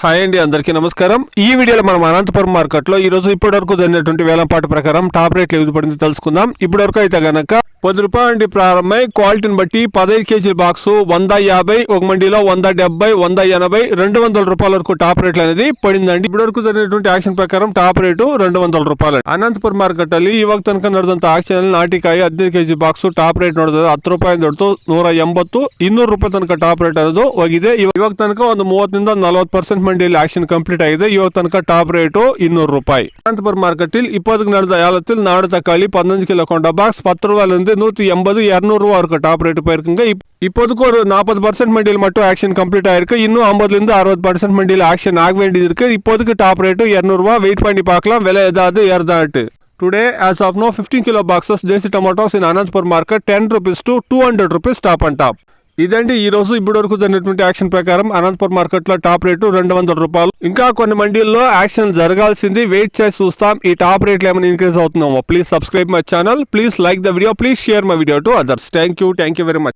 Hi అండి, అందరికీ నమస్కారం. ఈ వీడియోలో మనం అనంతపురం మార్కెట్లో ఈ రోజు ఇప్పటి వరకు జరిగినటువంటి వేలంపాటు ప్రకారం టాప్ రేట్లు ఏది పడింది తెలుసుకుందాం. ఇప్పటి వరకు అయితే గనక ₹10 నుండి ప్రారంభమై క్వాలిటీని బట్టి 15 కేజీల బాక్సు 150, ఒక మండీలో 170, 180, ₹200 వరకు టాప్ రేట్లు అనేది పడిందండి. ఇప్పటి వరకు జరిగినటువంటి యాక్షన్ ప్రకారం ಟಾಪ್ ರೇಟು ₹200. ಅನಂತಪುರ ಮಾರ್ಕೆಟ್ ಅಲ್ಲಿ ಇವಾಗ ತನಕ ನಡೆದಂತ ಆಕ್ಷನ್ ಅಲ್ಲಿ ನಾಟಿಕಾಯಿ 15 ಕೆಜಿ ಬಾಕ್ಸ್ ಟಾಪ್ ರೇಟ್ ನೋಡಿದ್ರೆ ₹10 ದೊಡ್ಡದು ₹180, ₹200 ತನಕ ಟಾಪ್ ರೇಟ್ ಅನ್ನೋದು ಹೋಗಿದೆ. ಇವಾಗ ತನಕ ಒಂದು 30 ನಿಂದ 40% ಮಂಡಿಯಲ್ಲಿ ಆಕ್ಷನ್ ಕಂಪ್ಲೀಟ್ ಆಗಿದೆ. ಇವಾಗ ತನಕ ಟಾಪ್ ರೇಟು ₹200. ಅನಂತಪುರ ಮಾರ್ಕೆಟ್ ಇಲ್ಲಿ 20 ನಡೆದ ஏலத்தில் நாடு தக்காளி 15 கிலோ கொண்ட பாக்ஸ் ₹10 180, ₹200 வரைக்கும் டாப் ரேட் போயிருக்குங்க. இப்போதுக்கு ஒரு 40% மண்டியில் மட்டும் ஆக்ஷன் கம்ப்ளீட் ஆயிருக்கு. இன்னும் 50 60% மண்டியில் ஆக்ஷன் ஆக வேண்டியது இருக்கு. இப்போதுக்கு டாப் ரேட்டு ₹200. வெயிட் பண்ணி பார்க்கலாம் விலை ஏதாவது ஏறுதாட்டு. Today, as of now, 15 kilo boxes Desi tomatoes in Anantapur market ₹10 to ₹200 top and top. ఇదండి ఈ రోజు ఇప్పటి వరకు జరిగినటువంటి యాక్షన్ ప్రకారం అనంతపురం మార్కెట్ లో టాప్ రేటు ₹200. ఇంకా కొన్ని మండీల్లో యాక్షన్ జరగాల్సింది, వెయిట్ చేసి చూస్తాం ఈ టాప్ రేట్లు ఏమైనా ఇంక్రీజ్ అవుతుందేమో. Please subscribe my channel, please like the video, please share my video to others. Thank you very much.